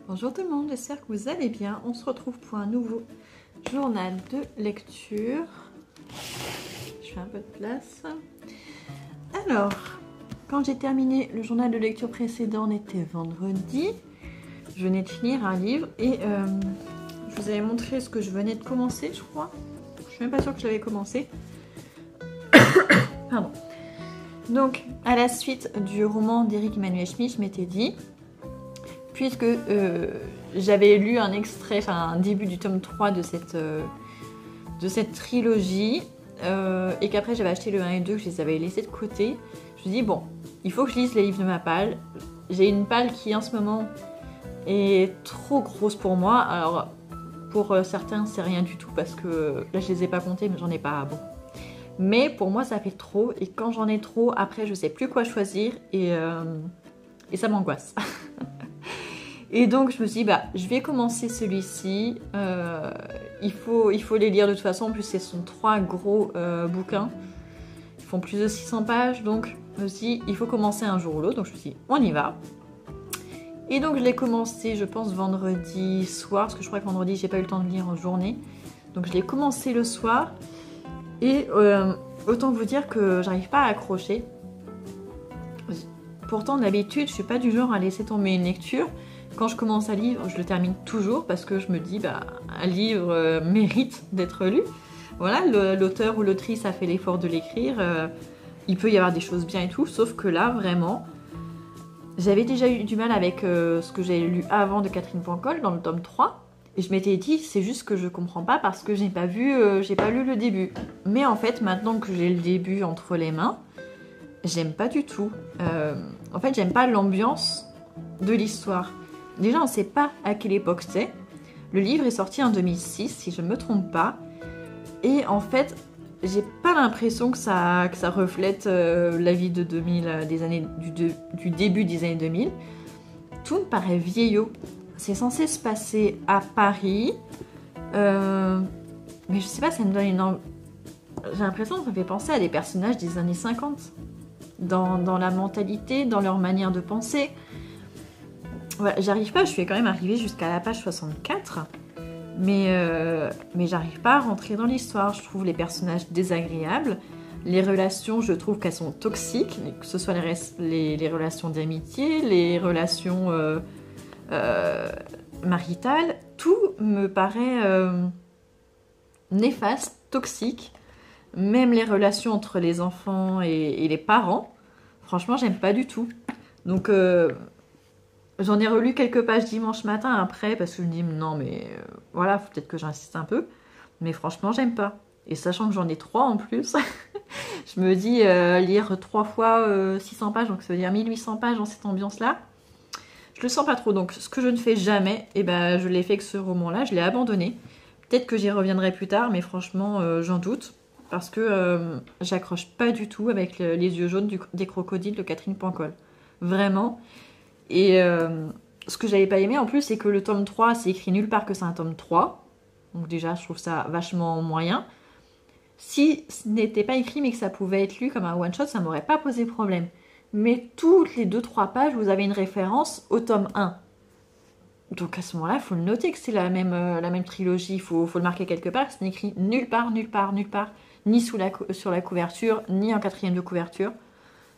Bonjour tout le monde, j'espère que vous allez bien. On se retrouve pour un nouveau journal de lecture. Je fais un peu de place. Alors, quand j'ai terminé le journal de lecture précédent, on était vendredi. Je venais de finir un livre et je vous avais montré ce que je venais de commencer, je crois. Je suis même pas sûre que je l'avais commencé. Pardon. Donc, à la suite du roman d'Éric Emmanuel Schmitt, je m'étais dit, puisque j'avais lu un extrait, enfin un début du tome 3 de cette trilogie, et qu'après j'avais acheté le 1 et 2, que je les avais laissés de côté, je me suis dit, bon, il faut que je lise les livres de ma palle. J'ai une palle qui en ce moment est trop grosse pour moi. Alors, pour certains, c'est rien du tout, parce que là je les ai pas comptés, mais j'en ai pas beaucoup. Mais pour moi, ça fait trop, et quand j'en ai trop, après je sais plus quoi choisir, et ça m'angoisse. Et donc je me suis dit, bah, je vais commencer celui-ci. Il faut les lire de toute façon. En plus, ce sont 3 gros bouquins. Ils font plus de 600 pages. Donc je me suis dit, il faut commencer un jour ou l'autre. Donc je me suis dit, on y va. Et donc je l'ai commencé, je pense, vendredi soir. Parce que je crois que vendredi, j'ai pas eu le temps de lire en journée. Donc je l'ai commencé le soir. Et autant vous dire que j'arrive pas à accrocher. Pourtant, d'habitude, je suis pas du genre à laisser tomber une lecture. Quand je commence un livre, je le termine toujours parce que je me dis, bah, un livre mérite d'être lu. Voilà, l'auteur ou l'autrice a fait l'effort de l'écrire. Il peut y avoir des choses bien et tout, sauf que là, vraiment, j'avais déjà eu du mal avec ce que j'avais lu avant de Catherine Pancol dans le tome 3. Et je m'étais dit, c'est juste que je comprends pas parce que j'ai pas lu le début. Mais en fait, maintenant que j'ai le début entre les mains, j'aime pas du tout. En fait, j'aime pas l'ambiance de l'histoire. Déjà, on ne sait pas à quelle époque c'est. Le livre est sorti en 2006, si je ne me trompe pas. Et en fait, j'ai pas l'impression que ça reflète la vie de 2000, du début des années 2000. Tout me paraît vieillot. C'est censé se passer à Paris. Mais je sais pas, ça me donne j'ai l'impression que ça me fait penser à des personnages des années 50. Dans la mentalité, dans leur manière de penser. Ouais, j'arrive pas, je suis quand même arrivée jusqu'à la page 64, mais j'arrive pas à rentrer dans l'histoire. Je trouve les personnages désagréables, les relations, je trouve qu'elles sont toxiques, que ce soit les relations d'amitié, les relations maritales, tout me paraît néfaste, toxique, même les relations entre les enfants et les parents, franchement j'aime pas du tout. Donc j'en ai relu quelques pages dimanche matin après parce que je me dis non mais voilà, faut peut-être que j'insiste un peu. Mais franchement j'aime pas. Et sachant que j'en ai 3 en plus, je me dis lire 3 fois 600 pages, donc ça veut dire 1800 pages dans cette ambiance-là. Je le sens pas trop, donc ce que je ne fais jamais, et ben je l'ai fait que ce roman-là, je l'ai abandonné. Peut-être que j'y reviendrai plus tard, mais franchement j'en doute. Parce que j'accroche pas du tout avec les yeux jaunes des crocodiles de Catherine Pancol. Vraiment. Et ce que j'avais pas aimé en plus, c'est que le tome 3, c'est écrit nulle part que c'est un tome 3. Donc déjà, je trouve ça vachement moyen. Si ce n'était pas écrit, mais que ça pouvait être lu comme un one-shot, ça m'aurait pas posé problème. Mais toutes les 2-3 pages, vous avez une référence au tome 1. Donc à ce moment-là, il faut le noter que c'est la même trilogie. Il faut le marquer quelque part. C'est écrit nulle part, nulle part, nulle part. Ni sur la couverture, ni en 4e de couverture.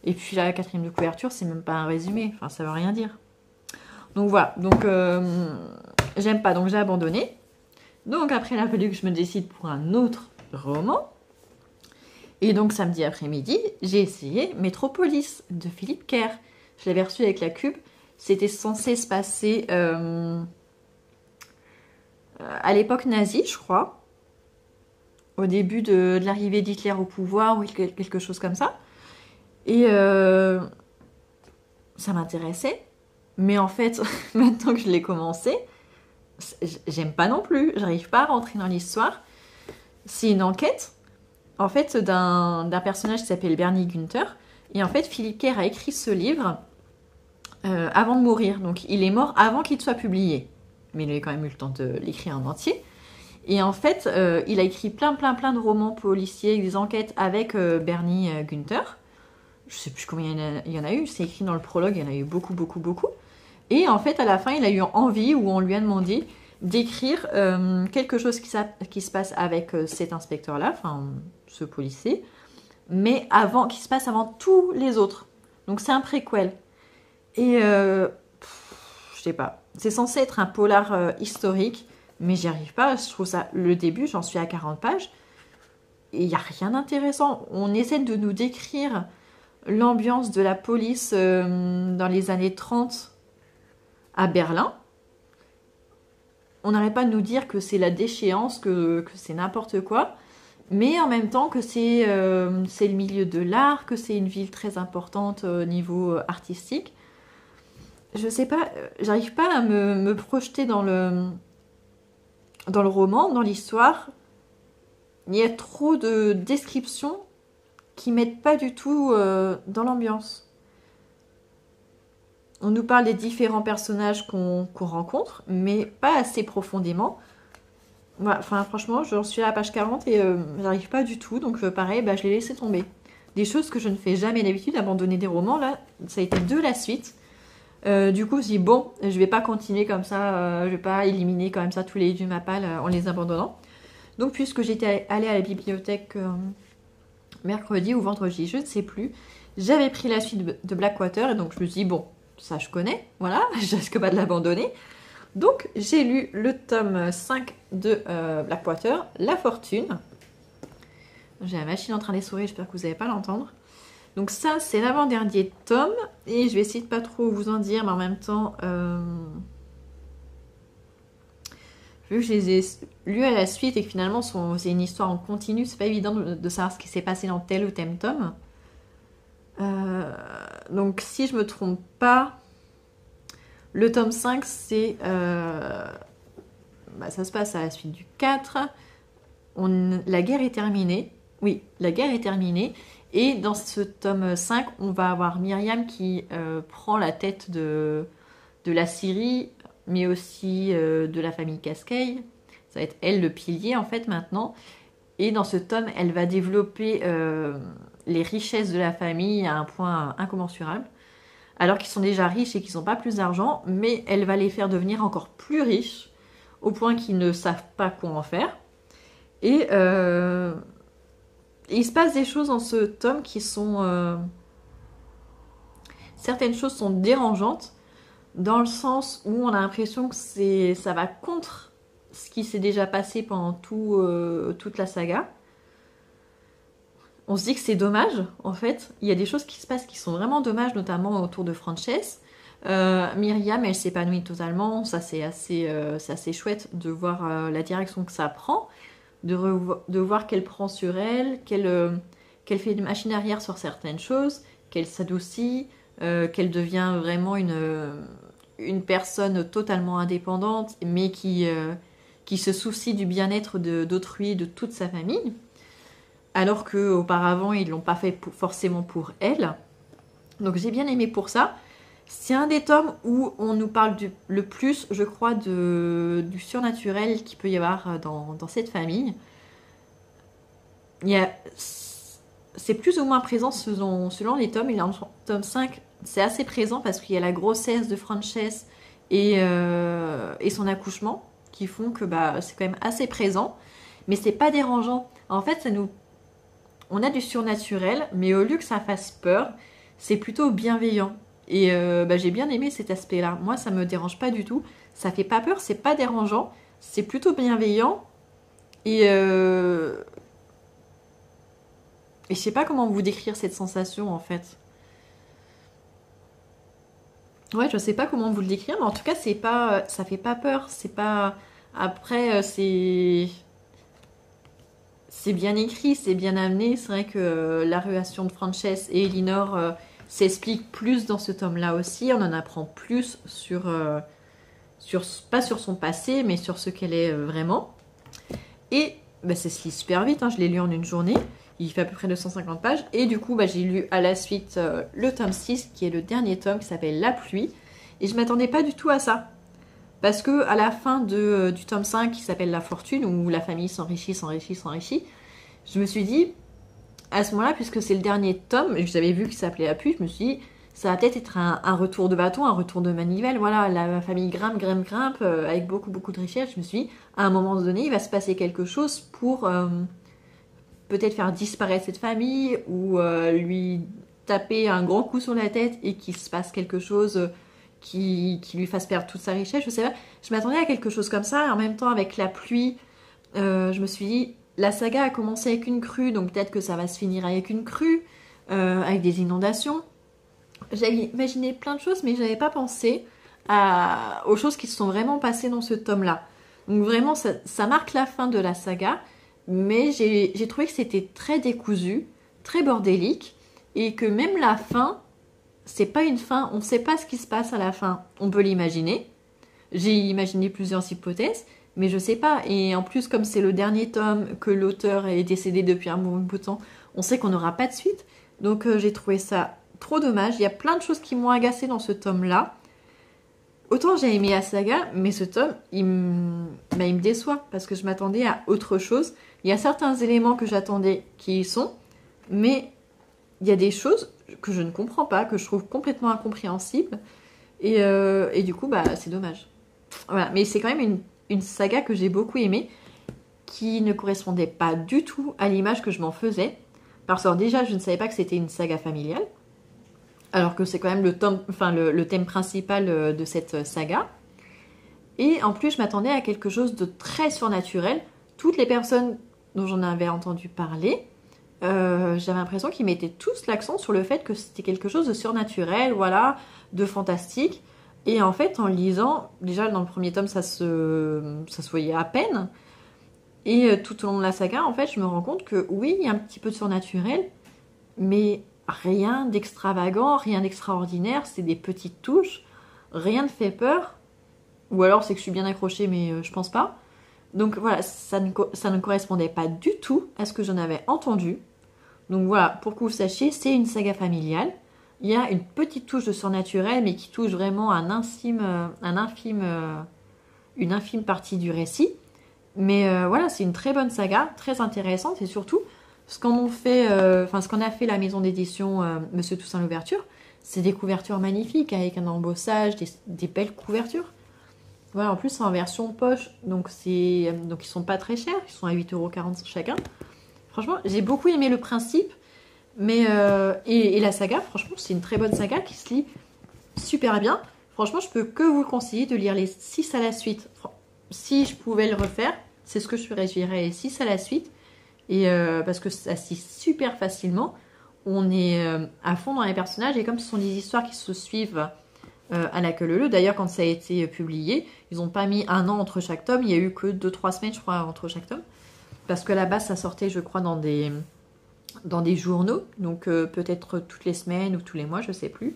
Et puis la 4e de couverture, c'est même pas un résumé. Enfin, ça veut rien dire. Donc voilà. Donc, j'aime pas. Donc j'ai abandonné. Donc après, il a fallu que je me décide pour un autre roman. Et donc samedi après-midi, j'ai essayé Métropolis de Philippe Kerr. Je l'avais reçu avec la Cube. C'était censé se passer à l'époque nazie, je crois. Au début de l'arrivée d'Hitler au pouvoir ou quelque chose comme ça. Et ça m'intéressait. Mais en fait, maintenant que je l'ai commencé, j'aime pas non plus. J'arrive pas à rentrer dans l'histoire. C'est une enquête, en fait, d'un personnage qui s'appelle Bernie Gunther. Et en fait, Philippe Kerr a écrit ce livre avant de mourir. Donc, il est mort avant qu'il soit publié. Mais il a quand même eu le temps de l'écrire en entier. Et en fait, il a écrit plein de romans policiers, des enquêtes avec Bernie Gunther. Je sais plus combien il y en a eu, c'est écrit dans le prologue, il y en a eu beaucoup. Et en fait, à la fin, il a eu envie, ou on lui a demandé, d'écrire quelque chose qui se passe avec cet inspecteur-là, enfin ce policier, mais qui se passe avant tous les autres. Donc c'est un préquel. Et je sais pas, c'est censé être un polar historique, mais j'y arrive pas. Je trouve ça, le début, j'en suis à 40 pages, et il n'y a rien d'intéressant. On essaie de nous décrire l'ambiance de la police dans les années 30 à Berlin. On n'arrête pas de nous dire que c'est la déchéance, que c'est n'importe quoi, mais en même temps que c'est le milieu de l'art, que c'est une ville très importante au niveau artistique. Je sais pas, j'arrive pas à me projeter dans le roman, dans l'histoire. Il y a trop de descriptions qui m'aident pas du tout dans l'ambiance. On nous parle des différents personnages qu'on rencontre, mais pas assez profondément. Voilà, enfin, franchement, j'en suis à la page 40 et j'arrive pas du tout. Donc pareil, je l'ai laissé tomber. Des choses que je ne fais jamais d'habitude, abandonner des romans, là, ça a été de la suite. Du coup, je dis, bon, je vais pas continuer comme ça, je vais pas éliminer comme ça tous les livres de ma palle en les abandonnant. Donc, puisque j'étais allée à la bibliothèque mercredi ou vendredi, je ne sais plus, j'avais pris la suite de Blackwater et donc je me suis dit, bon, ça je connais, voilà, je risque pas de l'abandonner. Donc j'ai lu le tome 5 de Blackwater, La Fortune. J'ai la machine en train de sourire, j'espère que vous n'allez pas l'entendre. Donc ça c'est l'avant-dernier tome et je vais essayer de pas trop vous en dire, mais en même temps, vu que je les ai lus à la suite et que finalement c'est une histoire en continu, c'est pas évident de savoir ce qui s'est passé dans tel ou tel tome. Donc si je me trompe pas, le tome 5 c'est ça se passe à la suite du 4. La guerre est terminée. Oui, la guerre est terminée. Et dans ce tome 5, on va avoir Myriam qui prend la tête de la Syrie, mais aussi de la famille Cascade. Ça va être elle le pilier en fait maintenant. Et dans ce tome, elle va développer les richesses de la famille à un point incommensurable. Alors qu'ils sont déjà riches et qu'ils n'ont pas plus d'argent, mais elle va les faire devenir encore plus riches, au point qu'ils ne savent pas quoi en faire. Et il se passe des choses dans ce tome qui sont... certaines choses sont dérangeantes, dans le sens où on a l'impression que ça va contre ce qui s'est déjà passé pendant toute la saga. On se dit que c'est dommage, en fait. Il y a des choses qui se passent qui sont vraiment dommages, notamment autour de Frances. Myriam, elle s'épanouit totalement. Ça, c'est assez chouette de voir la direction que ça prend, de voir qu'elle prend sur elle, qu'elle fait une machine arrière sur certaines choses, qu'elle s'adoucit, qu'elle devient vraiment une personne totalement indépendante, mais qui se soucie du bien-être d'autrui, de toute sa famille. Alors qu'auparavant, ils ne l'ont pas fait forcément pour elle. Donc j'ai bien aimé pour ça. C'est un des tomes où on nous parle le plus, je crois, du surnaturel qu'il peut y avoir dans cette famille. C'est plus ou moins présent selon les tomes. Et dans le tome 5, c'est assez présent parce qu'il y a la grossesse de Frances et son accouchement qui font que c'est quand même assez présent. Mais c'est pas dérangeant. En fait, on a du surnaturel, mais au lieu que ça fasse peur, c'est plutôt bienveillant. Et j'ai bien aimé cet aspect-là. Moi, ça me dérange pas du tout. Ça fait pas peur, c'est pas dérangeant. C'est plutôt bienveillant. Et je sais pas comment vous décrire cette sensation, en fait. Ouais, je sais pas comment vous le décrire, mais en tout cas, ça fait pas peur. C'est pas... Après, c'est bien écrit, c'est bien amené. C'est vrai que la relation de Frances et Elinor s'explique plus dans ce tome-là aussi. On en apprend plus pas sur son passé, mais sur ce qu'elle est vraiment. Et ça se lit super vite, hein, je l'ai lu en une journée. Il fait à peu près 250 pages. Et du coup, j'ai lu à la suite le tome 6, qui est le dernier tome, qui s'appelle La pluie. Et je m'attendais pas du tout à ça. Parce que à la fin du tome 5, qui s'appelle La fortune, où la famille s'enrichit, je me suis dit, à ce moment-là, puisque c'est le dernier tome, et que j'avais vu qu'il s'appelait La pluie, je me suis dit, ça va peut-être être un retour de bâton, un retour de manivelle. Voilà, la famille grimpe, grimpe, grimpe, avec beaucoup, beaucoup de richesse. Je me suis dit, à un moment donné, il va se passer quelque chose pour peut-être faire disparaître cette famille ou lui taper un grand coup sur la tête et qu'il se passe quelque chose qui lui fasse perdre toute sa richesse. Je sais pas, je m'attendais à quelque chose comme ça. Et en même temps, avec la pluie, je me suis dit, la saga a commencé avec une crue, donc peut-être que ça va se finir avec une crue, avec des inondations. J'avais imaginé plein de choses, mais je n'avais pas pensé aux choses qui se sont vraiment passées dans ce tome-là. Donc vraiment, ça marque la fin de la saga, mais j'ai trouvé que c'était très décousu, très bordélique, et que même la fin, c'est pas une fin, on ne sait pas ce qui se passe à la fin. On peut l'imaginer. J'ai imaginé plusieurs hypothèses, mais je sais pas. Et en plus, comme c'est le dernier tome, que l'auteur est décédé depuis un bon bout de temps, on sait qu'on n'aura pas de suite. Donc j'ai trouvé ça trop dommage. Il y a plein de choses qui m'ont agacée dans ce tome-là. Autant j'ai aimé la saga, mais ce tome, il me déçoit parce que je m'attendais à autre chose. Il y a certains éléments que j'attendais qui y sont, mais il y a des choses que je ne comprends pas, que je trouve complètement incompréhensibles. Et du coup, c'est dommage. Voilà. Mais c'est quand même une saga que j'ai beaucoup aimée, qui ne correspondait pas du tout à l'image que je m'en faisais. Parce que déjà, je ne savais pas que c'était une saga familiale. Alors que c'est quand même le thème principal de cette saga. Et en plus, je m'attendais à quelque chose de très surnaturel. Toutes les personnes dont j'en avais entendu parler, j'avais l'impression qu'ils mettaient tous l'accent sur le fait que c'était quelque chose de surnaturel, voilà, de fantastique. Et en fait, en lisant, déjà dans le premier tome, ça se voyait à peine. Et tout au long de la saga, en fait, je me rends compte que oui, il y a un petit peu de surnaturel, mais rien d'extravagant, rien d'extraordinaire, c'est des petites touches, rien ne fait peur. Ou alors c'est que je suis bien accrochée, mais je pense pas. Donc voilà, ça ne correspondait pas du tout à ce que j'en avais entendu. Donc voilà, pour que vous sachiez, c'est une saga familiale. Il y a une petite touche de surnaturel, mais qui touche vraiment une infime partie du récit. Mais voilà, c'est une très bonne saga, très intéressante, et surtout, ce qu'on a fait la maison d'édition Monsieur Toussaint Louverture, c'est des couvertures magnifiques, avec un embossage, des belles couvertures. Voilà, en plus, c'est en version poche, donc ils sont pas très chers, ils sont à 8,40 € chacun. Franchement, j'ai beaucoup aimé le principe, mais et la saga, franchement, c'est une très bonne saga qui se lit super bien. Franchement, je peux que vous conseiller de lire les 6 à la suite. Si je pouvais le refaire, c'est ce que je ferais, je lirais les 6 à la suite. Et parce que ça se lit super facilement, on est à fond dans les personnages, et comme ce sont des histoires qui se suivent à la queue leu leu. D'ailleurs, quand ça a été publié, ils n'ont pas mis un an entre chaque tome, il y a eu que 2-3 semaines, je crois, entre chaque tome. Parce que là-bas, ça sortait, je crois, dans des journaux, donc peut-être toutes les semaines ou tous les mois, je sais plus.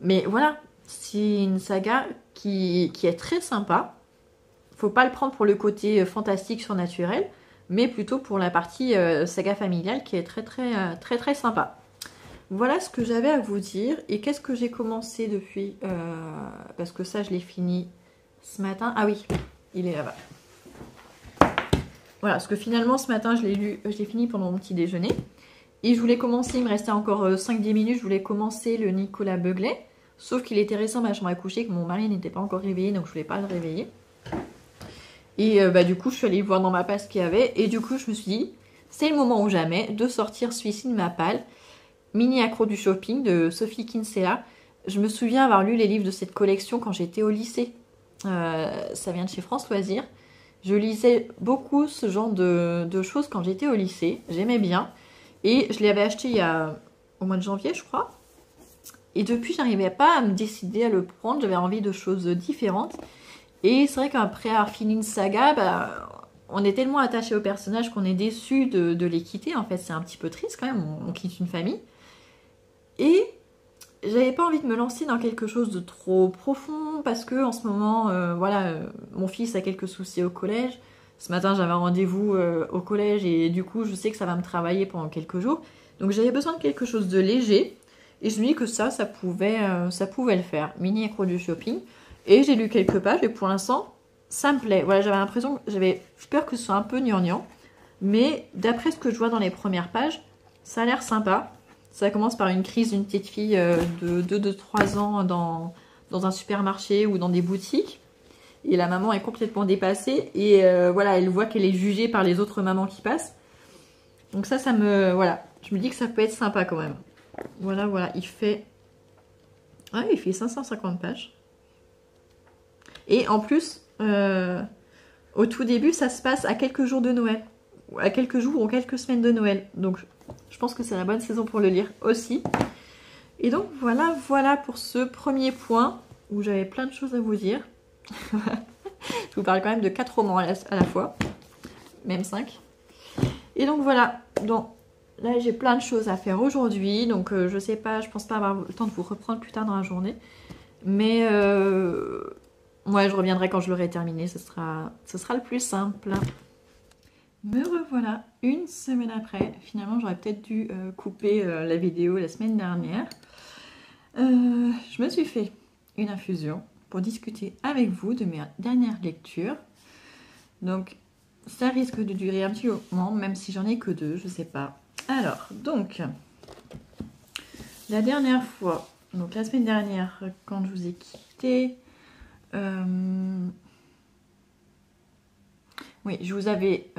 Mais voilà, c'est une saga qui est très sympa. Faut pas le prendre pour le côté fantastique, surnaturel, mais plutôt pour la partie saga familiale qui est très très sympa. Voilà ce que j'avais à vous dire. Et qu'est-ce que j'ai commencé depuis parce que ça, je l'ai fini ce matin. Ah oui, il est là-bas. Voilà, parce que finalement, ce matin, je l'ai fini pendant mon petit déjeuner. Et je voulais commencer, il me restait encore 5-10 minutes, je voulais commencer le Nicolas Beuglet. Sauf qu'il était resté dans ma chambre à coucher, que mon mari n'était pas encore réveillé, donc je voulais pas le réveiller. Et du coup, je suis allée voir dans ma palle ce qu'il y avait. Et du coup, je me suis dit, c'est le moment ou jamais de sortir celui-ci de ma palle. Mini accro du shopping de Sophie Kinsella. Je me souviens avoir lu les livres de cette collection quand j'étais au lycée. Ça vient de chez France Loisirs. Je lisais beaucoup ce genre de choses quand j'étais au lycée. J'aimais bien. Et je l'avais acheté au mois de janvier, je crois. Et depuis, j'arrivais pas à me décider à le prendre. J'avais envie de choses différentes. Et c'est vrai qu'après avoir fini une saga, on est tellement attaché au personnage qu'on est déçu de les quitter. En fait, c'est un petit peu triste quand même. On quitte une famille. Et j'avais pas envie de me lancer dans quelque chose de trop profond parce que en ce moment, mon fils a quelques soucis au collège. Ce matin, j'avais un rendez-vous au collège et du coup, je sais que ça va me travailler pendant quelques jours. Donc, j'avais besoin de quelque chose de léger. Et je me dis que ça pouvait le faire. Mini accro du shopping. Et j'ai lu quelques pages et pour l'instant, ça me plaît. Voilà, j'avais peur que ce soit un peu gnangnan. Mais d'après ce que je vois dans les premières pages, ça a l'air sympa. Ça commence par une crise d'une petite fille de 2-3 ans dans un supermarché ou dans des boutiques. Et la maman est complètement dépassée. Et voilà, elle voit qu'elle est jugée par les autres mamans qui passent. Donc ça me... Voilà, je me dis que ça peut être sympa quand même. Voilà, voilà, il fait 550 pages. Et en plus, au tout début, ça se passe à quelques jours de Noël. À quelques jours ou quelques semaines de Noël. Donc, je pense que c'est la bonne saison pour le lire aussi. Et donc, voilà pour ce premier point où j'avais plein de choses à vous dire. Je vous parle quand même de 4 romans à la fois. Même 5. Et donc, voilà. Donc, là, j'ai plein de choses à faire aujourd'hui. Donc, je sais pas, je pense pas avoir le temps de vous reprendre plus tard dans la journée. Mais... ouais, je reviendrai quand je l'aurai terminé, ce sera le plus simple. Me revoilà une semaine après. Finalement, j'aurais peut-être dû couper la vidéo la semaine dernière. Je me suis fait une infusion pour discuter avec vous de mes dernières lectures. Donc, ça risque de durer un petit moment, même si j'en ai que 2, je sais pas. Alors, donc, la dernière fois, donc la semaine dernière, quand je vous ai quitté... oui, je vous avais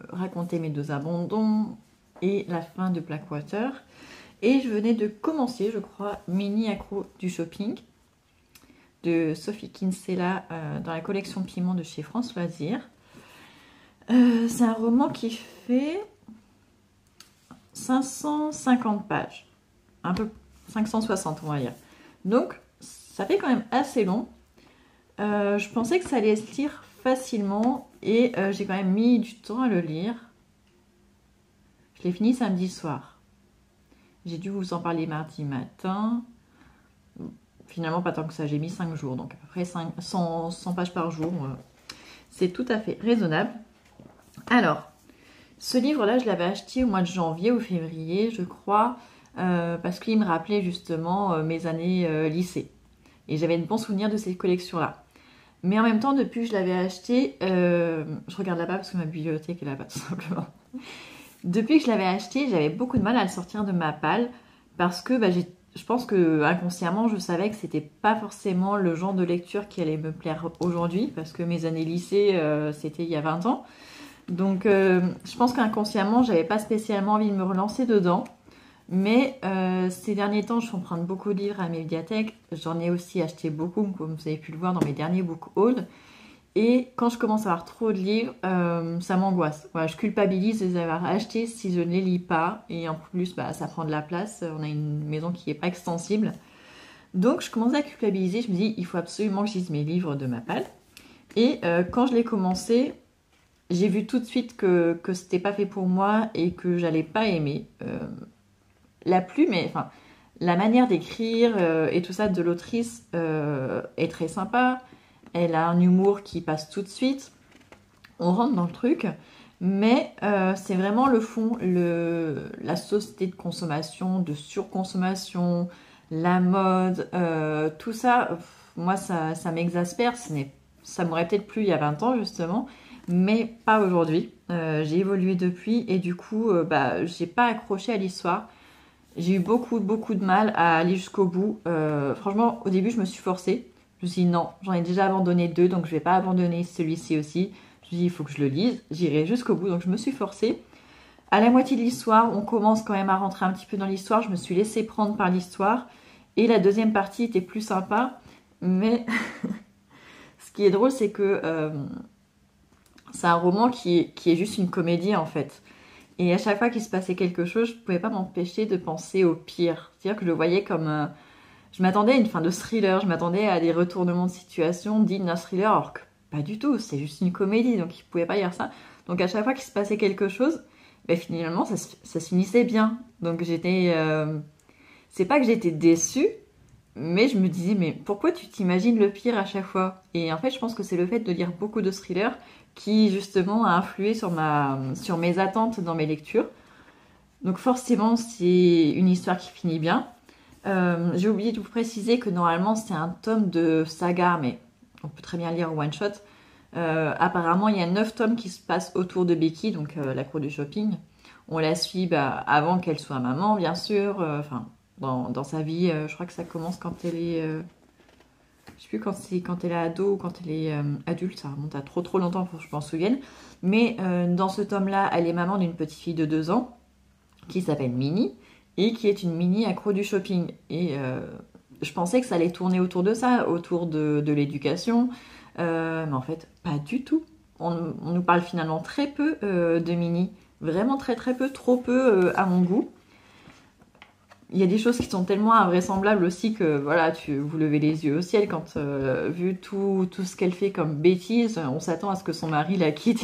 raconté mes 2 abandons et la fin de Blackwater. Et je venais de commencer, je crois, Mini Accro du shopping de Sophie Kinsella dans la collection Piment de chez France Loisirs. C'est un roman qui fait 550 pages. Un peu 560, on va dire. Donc, ça fait quand même assez long. Je pensais que ça allait se lire facilement et j'ai quand même mis du temps à le lire. Je l'ai fini samedi soir. J'ai dû vous en parler mardi matin. Finalement, pas tant que ça, j'ai mis 5 jours, donc à peu près 100 pages par jour. C'est tout à fait raisonnable. Alors, ce livre-là, je l'avais acheté au mois de janvier ou février, je crois, parce qu'il me rappelait justement mes années lycée. Et j'avais de bons souvenirs de ces collections-là. Mais en même temps, depuis que je l'avais acheté, je regarde là-bas parce que ma bibliothèque est là-bas tout simplement. Depuis que je l'avais acheté, j'avais beaucoup de mal à le sortir de ma palle parce que je pense que inconsciemment, je savais que c'était pas forcément le genre de lecture qui allait me plaire aujourd'hui parce que mes années lycée, c'était il y a 20 ans. Donc, je pense qu'inconsciemment, j'avais pas spécialement envie de me relancer dedans. Mais ces derniers temps, je emprunte beaucoup de livres à mes médiathèques. J'en ai aussi acheté beaucoup, comme vous avez pu le voir dans mes derniers book hauls. Et quand je commence à avoir trop de livres, ça m'angoisse. Voilà, je culpabilise de les avoir achetés si je ne les lis pas. Et en plus, ça prend de la place. On a une maison qui n'est pas extensible. Donc, je commence à culpabiliser. Je me dis, il faut absolument que je lise mes livres de ma palle. Et quand je l'ai commencé, j'ai vu tout de suite que c'était pas fait pour moi et que j'allais pas aimer. La plume, enfin, la manière d'écrire et tout ça de l'autrice est très sympa. Elle a un humour qui passe tout de suite. On rentre dans le truc. Mais c'est vraiment le fond, la société de consommation, de surconsommation, la mode, tout ça, moi ça m'exaspère. Ça m'aurait peut-être plu il y a 20 ans justement, mais pas aujourd'hui. J'ai évolué depuis et du coup, j'ai pas accroché à l'histoire. J'ai eu beaucoup de mal à aller jusqu'au bout. Franchement, au début, je me suis forcée. Je me suis dit non, j'en ai déjà abandonné 2, donc je vais pas abandonner celui-ci aussi. Je me suis dit, il faut que je le lise, j'irai jusqu'au bout, donc je me suis forcée. À la moitié de l'histoire, on commence quand même à rentrer un petit peu dans l'histoire. Je me suis laissée prendre par l'histoire. Et la deuxième partie était plus sympa. Mais ce qui est drôle, c'est que c'est un roman qui est juste une comédie en fait. Et à chaque fois qu'il se passait quelque chose, je ne pouvais pas m'empêcher de penser au pire. C'est-à-dire que je le voyais comme... je m'attendais à une fin de thriller, je m'attendais à des retournements de situation dignes d'un thriller, alors que pas du tout, c'est juste une comédie, donc il ne pouvait pas y avoir ça. Donc à chaque fois qu'il se passait quelque chose, finalement ça se finissait bien. Donc j'étais... c'est pas que j'étais déçue, mais je me disais, mais pourquoi tu t'imagines le pire à chaque fois? Et en fait, je pense que c'est le fait de lire beaucoup de thrillers qui justement a influé sur mes attentes dans mes lectures. Donc forcément, c'est une histoire qui finit bien. J'ai oublié de vous préciser que normalement, c'est un tome de saga, mais on peut très bien lire one shot. Apparemment, il y a 9 tomes qui se passent autour de Becky, donc la cour du shopping. On la suit avant qu'elle soit maman, bien sûr. Enfin, dans sa vie, je crois que ça commence quand elle est... je sais plus quand elle est ado ou quand elle est adulte. Ça remonte à trop longtemps pour que je m'en souvienne. Mais dans ce tome-là, elle est maman d'une petite fille de 2 ans qui s'appelle Minnie et qui est une mini accro du shopping. Et je pensais que ça allait tourner autour de ça, autour de l'éducation. Mais en fait, pas du tout. On nous parle finalement très peu de Minnie. Vraiment très peu, trop peu à mon goût. Il y a des choses qui sont tellement invraisemblables aussi que voilà, vous levez les yeux au ciel quand, vu tout ce qu'elle fait comme bêtises, on s'attend à ce que son mari la quitte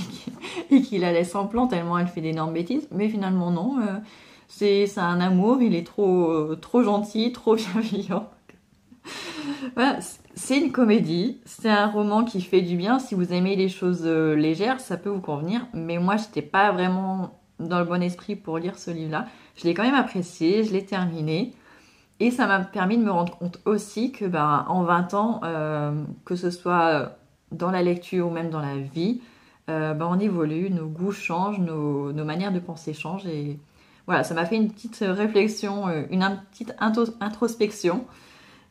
et qu'il la laisse en plan tellement elle fait d'énormes bêtises. Mais finalement, non. C'est un amour, il est trop gentil, trop bienveillant. Voilà, c'est une comédie, c'est un roman qui fait du bien. Si vous aimez les choses légères, ça peut vous convenir. Mais moi, j'étais pas vraiment dans le bon esprit pour lire ce livre-là. Je l'ai quand même apprécié, je l'ai terminé. Et ça m'a permis de me rendre compte aussi que en 20 ans, que ce soit dans la lecture ou même dans la vie, on évolue, nos goûts changent, nos manières de penser changent. Et voilà, ça m'a fait une petite réflexion, une petite introspection.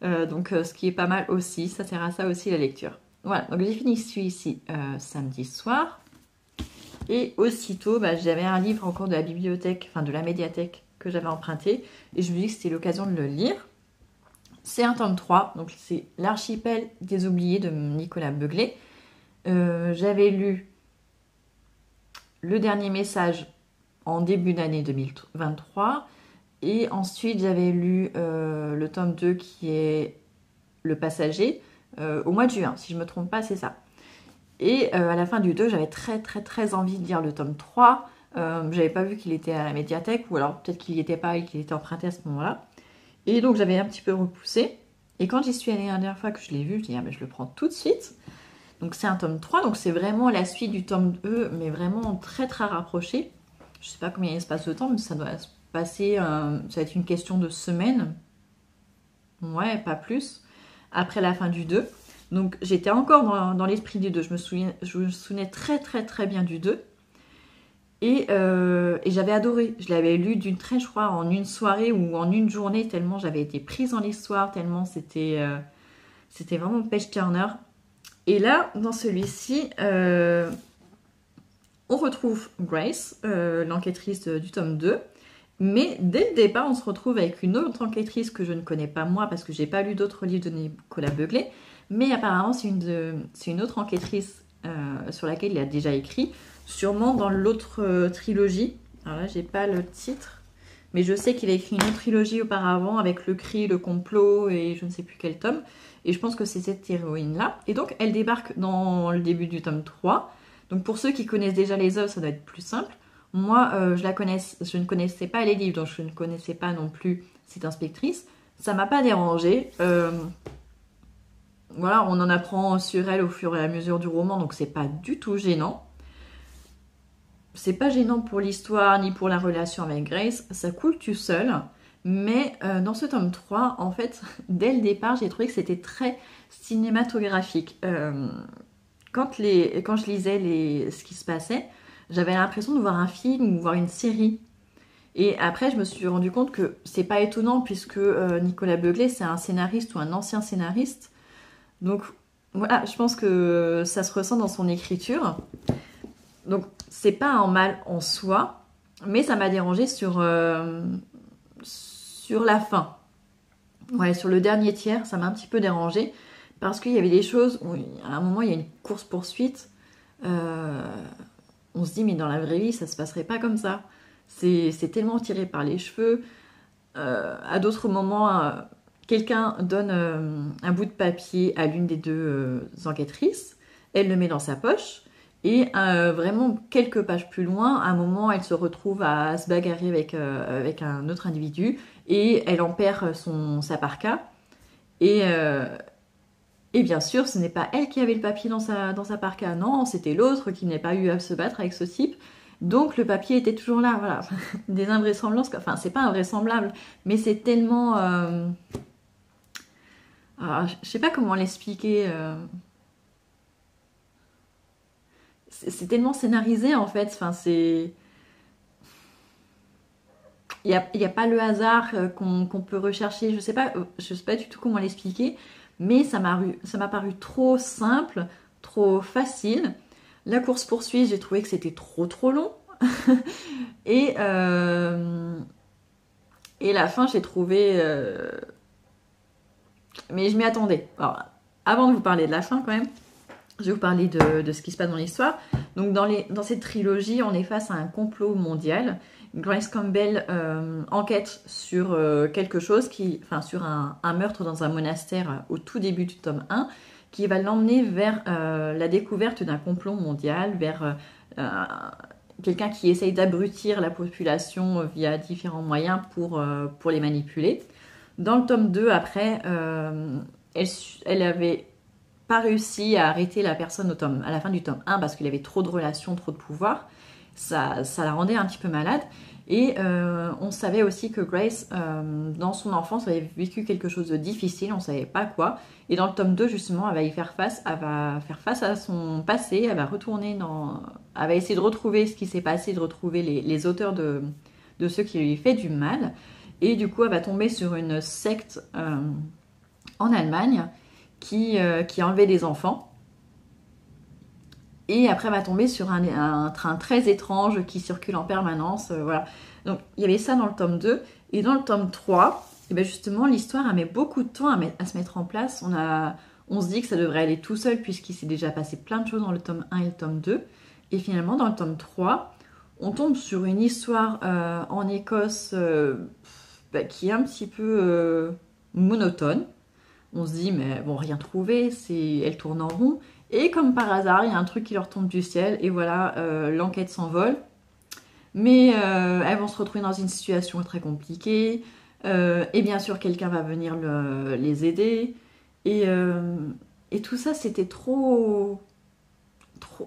Ce qui est pas mal aussi, ça sert à ça aussi la lecture. Voilà, donc j'ai fini celui-ci samedi soir. Et aussitôt, j'avais un livre en cours de la bibliothèque, enfin de la médiathèque que j'avais emprunté. Et je me dis que c'était l'occasion de le lire. C'est un tome 3, donc c'est L'archipel des oubliés de Nicolas Beuglet. J'avais lu Le dernier message en début d'année 2023. Et ensuite, j'avais lu le tome 2 qui est Le Passager au mois de juin, si je ne me trompe pas, c'est ça. Et à la fin du 2, j'avais très envie de lire le tome 3. J'avais pas vu qu'il était à la médiathèque, ou alors peut-être qu'il n'y était pas et qu'il était emprunté à ce moment-là. Et donc j'avais un petit peu repoussé. Et quand j'y suis allée la dernière fois que je l'ai vu, je dis je le prends tout de suite. Donc c'est un tome 3, donc c'est vraiment la suite du tome 2, mais vraiment très rapproché. Je sais pas combien il se passe de temps, mais ça doit se passer, ça va être une question de semaines. Ouais, pas plus. Après la fin du 2. Donc j'étais encore dans l'esprit du 2. Je me souvenais très bien du 2. Et j'avais adoré. Je l'avais lu d'une traite, je crois, en une soirée ou en une journée, tellement j'avais été prise dans l'histoire, tellement c'était vraiment page-turner. Et là, dans celui-ci, on retrouve Grace, l'enquêtrice du tome 2. Mais dès le départ, on se retrouve avec une autre enquêtrice que je ne connais pas moi parce que j'ai pas lu d'autres livres de Nicolas Beuglet. Mais apparemment, c'est une autre enquêtrice sur laquelle il a déjà écrit, sûrement dans l'autre trilogie. Alors là, j'ai pas le titre, mais je sais qu'il a écrit une autre trilogie auparavant avec Le Cri, Le Complot et je ne sais plus quel tome. Et je pense que c'est cette héroïne-là. Et donc, elle débarque dans le début du tome 3. Donc, pour ceux qui connaissent déjà les œuvres, ça doit être plus simple. Moi, je ne connaissais pas les livres, donc je ne connaissais pas non plus cette inspectrice. Ça m'a pas dérangée. Voilà, on en apprend sur elle au fur et à mesure du roman, donc c'est pas du tout gênant. C'est pas gênant pour l'histoire ni pour la relation avec Grace, ça coule tout seul. Mais dans ce tome 3, en fait, dès le départ, j'ai trouvé que c'était très cinématographique. Quand je lisais ce qui se passait, j'avais l'impression de voir un film ou voir une série. Et après, je me suis rendu compte que c'est pas étonnant puisque Nicolas Beuglet, c'est un scénariste ou un ancien scénariste. Donc voilà, je pense que ça se ressent dans son écriture. Donc c'est pas un mal en soi, mais ça m'a dérangé sur la fin. Ouais, sur le dernier tiers, ça m'a un petit peu dérangé parce qu'il y avait des choses où à un moment il y a une course-poursuite. On se dit mais dans la vraie vie ça se passerait pas comme ça. C'est tellement tiré par les cheveux. À d'autres moments, quelqu'un donne un bout de papier à l'une des deux enquêtrices. Elle le met dans sa poche. Et vraiment quelques pages plus loin, à un moment, elle se retrouve à se bagarrer avec un autre individu. Et elle en perd sa parka. Et bien sûr, ce n'est pas elle qui avait le papier dans sa parka, non, c'était l'autre qui n'a pas eu à se battre avec ce type. Donc le papier était toujours là, voilà. Des invraisemblances, enfin c'est pas invraisemblable, mais c'est tellement... je sais pas comment l'expliquer. C'est tellement scénarisé en fait, enfin c'est... il y a pas le hasard qu'on peut rechercher. Je sais pas du tout comment l'expliquer, mais ça m'a paru trop simple, trop facile. La course-poursuite, j'ai trouvé que c'était trop long. et, et la fin, j'ai trouvé... Mais je m'y attendais. Alors, avant de vous parler de la fin, quand même, je vais vous parler de ce qui se passe dans l'histoire. Donc, dans cette trilogie, on est face à un complot mondial. Grace Campbell enquête sur quelque chose, sur un meurtre dans un monastère au tout début du tome 1, qui va l'emmener vers la découverte d'un complot mondial, vers quelqu'un qui essaye d'abrutir la population via différents moyens pour les manipuler. Dans le tome 2, après, elle avait pas réussi à arrêter la personne à la fin du tome 1 parce qu'il avait trop de relations, trop de pouvoir. Ça la rendait un petit peu malade. Et on savait aussi que Grace, dans son enfance, avait vécu quelque chose de difficile, on ne savait pas quoi. Et dans le tome 2, justement, elle va faire face à son passé, elle va essayer de retrouver ce qui s'est passé, de retrouver les auteurs de ceux qui lui fait du mal. Et du coup, elle va tomber sur une secte en Allemagne qui enlevait des enfants. Et après, elle va tomber sur un train très étrange qui circule en permanence. Voilà. Donc, il y avait ça dans le tome 2. Et dans le tome 3, et bien justement, l'histoire a mis beaucoup de temps à se mettre en place. On se dit que ça devrait aller tout seul puisqu'il s'est déjà passé plein de choses dans le tome 1 et le tome 2. Et finalement, dans le tome 3, on tombe sur une histoire en Écosse qui est un petit peu monotone. On se dit, mais bon, rien trouvé, elle tourne en rond. Et comme par hasard, il y a un truc qui leur tombe du ciel, et voilà, l'enquête s'envole. Mais elles vont se retrouver dans une situation très compliquée, et bien sûr, quelqu'un va venir les aider. Et tout ça, c'était trop...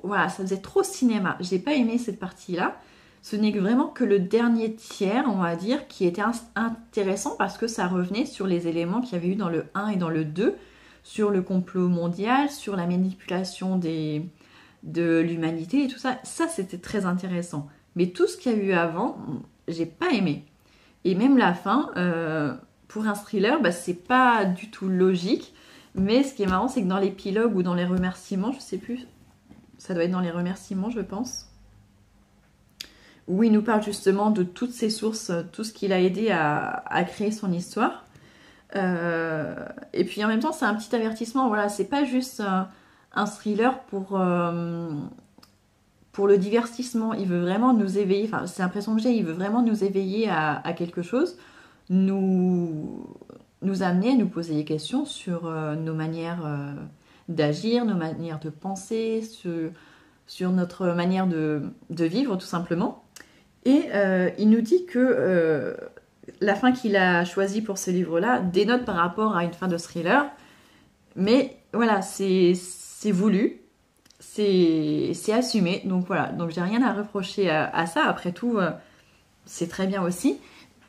Voilà, ça faisait trop cinéma. J'ai pas aimé cette partie-là. Ce n'est vraiment que le dernier tiers, on va dire, qui était intéressant parce que ça revenait sur les éléments qu'il y avait eu dans le 1 et dans le 2, sur le complot mondial, sur la manipulation de l'humanité et tout ça. Ça, c'était très intéressant. Mais tout ce qu'il y a eu avant, j'ai pas aimé. Et même la fin, pour un thriller, c'est pas du tout logique. Mais ce qui est marrant, c'est que dans l'épilogue ou dans les remerciements, je sais plus, ça doit être dans les remerciements, je pense, où il nous parle justement de toutes ses sources, tout ce qu'il a aidé à créer son histoire. Et puis en même temps, c'est un petit avertissement, voilà, c'est pas juste un thriller pour le divertissement, il veut vraiment nous éveiller, enfin c'est l'impression que j'ai, il veut vraiment nous éveiller à quelque chose, nous amener à nous poser des questions sur nos manières d'agir, nos manières de penser, sur notre manière de vivre tout simplement. Et il nous dit que la fin qu'il a choisie pour ce livre-là dénote par rapport à une fin de thriller. Mais voilà, c'est voulu, c'est assumé. Donc voilà, donc j'ai rien à reprocher à ça. Après tout, c'est très bien aussi.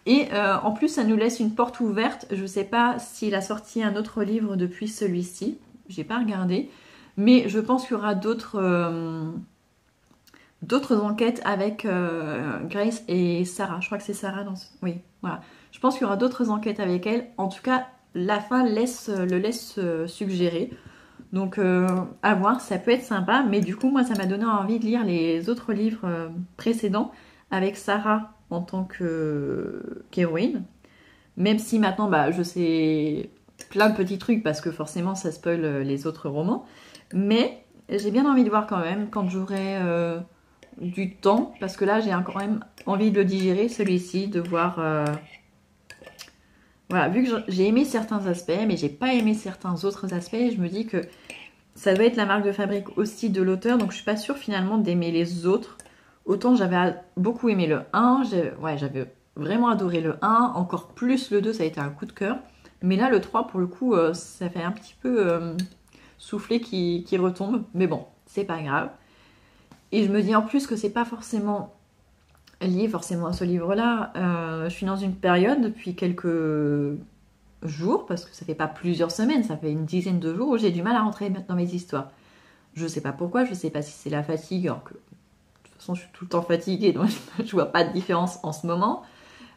Et en plus, ça nous laisse une porte ouverte. Je ne sais pas s'il a sorti un autre livre depuis celui-ci. J'ai pas regardé. Mais je pense qu'il y aura d'autres enquêtes avec Grace et Sarah. Je crois que c'est Sarah dans ce... Oui, voilà. Je pense qu'il y aura d'autres enquêtes avec elle. En tout cas, la fin le laisse suggérer. Donc, à voir, ça peut être sympa. Mais du coup, moi, ça m'a donné envie de lire les autres livres précédents avec Sarah en tant qu'héroïne. Même si maintenant, je sais plein de petits trucs parce que forcément, ça spoil les autres romans. Mais j'ai bien envie de voir quand même quand j'aurai... du temps, parce que là j'ai quand même envie de le digérer celui-ci, de voir voilà, vu que j'ai aimé certains aspects mais j'ai pas aimé certains autres aspects, je me dis que ça doit être la marque de fabrique aussi de l'auteur, donc je suis pas sûre finalement d'aimer les autres. Autant j'avais beaucoup aimé le 1, j'avais vraiment adoré le 1, encore plus le 2, ça a été un coup de cœur, mais là le 3 pour le coup ça fait un petit peu souffler qui retombe, mais bon, c'est pas grave. Et je me dis en plus que c'est pas forcément lié forcément à ce livre-là. Je suis dans une période depuis quelques jours, parce que ça fait pas plusieurs semaines, ça fait une dizaine de jours où j'ai du mal à rentrer dans mes histoires. Je sais pas pourquoi, je sais pas si c'est la fatigue, alors que de toute façon je suis tout le temps fatiguée, donc je vois pas de différence en ce moment.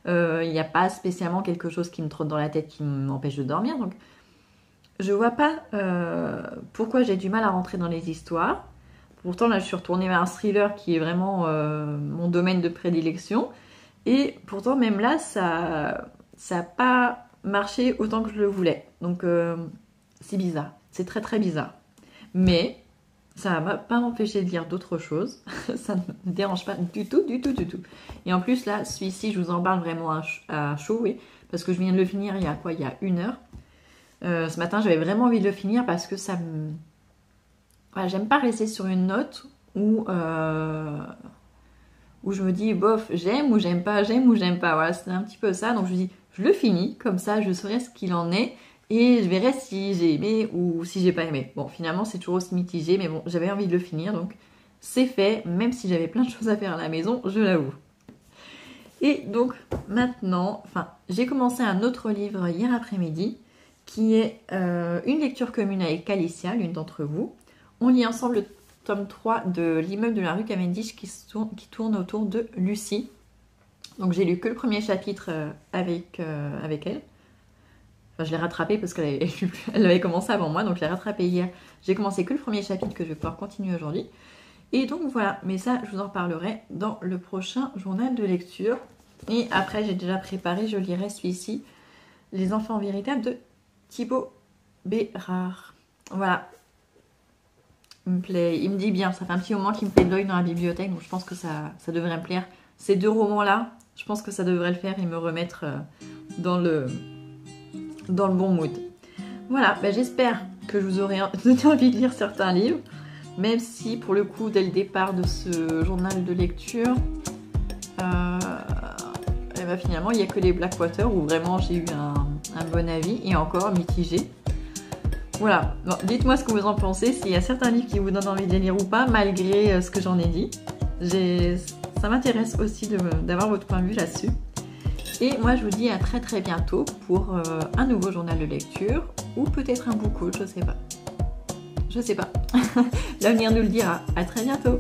Il n'y a pas spécialement quelque chose qui me trotte dans la tête qui m'empêche de dormir. Donc je vois pas pourquoi j'ai du mal à rentrer dans les histoires. Pourtant là je suis retournée vers un thriller qui est vraiment mon domaine de prédilection. Et pourtant même là ça n'a pas marché autant que je le voulais. Donc c'est bizarre. C'est très très bizarre. Mais ça va pas m'empêcher de lire d'autres choses. Ça ne me dérange pas du tout, du tout, du tout. Et en plus, là, celui-ci, je vous en parle vraiment à chaud, oui. Parce que je viens de le finir il y a quoi? Il y a 1 heure. Ce matin, j'avais vraiment envie de le finir parce que ça me... Voilà, j'aime pas rester sur une note où je me dis, bof, j'aime ou j'aime pas, j'aime ou j'aime pas. Voilà, c'est un petit peu ça. Donc je me dis, je le finis, comme ça, je saurai ce qu'il en est. Et je verrai si j'ai aimé ou si j'ai pas aimé. Bon, finalement, c'est toujours aussi mitigé, mais bon, j'avais envie de le finir, donc c'est fait, même si j'avais plein de choses à faire à la maison, je l'avoue. Et donc, maintenant, j'ai commencé un autre livre hier après-midi, qui est une lecture commune avec Alicia, l'une d'entre vous. On lit ensemble le tome 3 de L'immeuble de la rue Cavendish qui tourne autour de Lucie. Donc, j'ai lu que le premier chapitre avec elle. Enfin, je l'ai rattrapé parce qu'elle avait commencé avant moi, donc je l'ai rattrapé hier. J'ai commencé que le premier chapitre que je vais pouvoir continuer aujourd'hui. Et donc voilà, mais ça, je vous en reparlerai dans le prochain journal de lecture. Et après, j'ai déjà préparé, je lirai celui-ci, Les enfants véritables de Thibaut Bérard. Voilà. Il me dit bien, ça fait un petit moment qu'il me fait de l'œil dans la bibliothèque, donc je pense que ça devrait me plaire. Ces 2 romans-là, je pense que ça devrait le faire et me remettre dans le bon mood. Voilà, j'espère que je vous aurai donné envie de lire certains livres, même si pour le coup, dès le départ de ce journal de lecture, finalement, il n'y a que les Blackwater où vraiment j'ai eu un bon avis et encore mitigé. Voilà, bon, dites-moi ce que vous en pensez, s'il y a certains livres qui vous donnent envie de les lire ou pas, malgré ce que j'en ai dit. Ça m'intéresse aussi d'avoir votre point de vue là-dessus. Et moi, je vous dis à très très bientôt pour un nouveau journal de lecture ou peut-être un book haul, je sais pas. Je sais pas. L'avenir nous le dira. À très bientôt.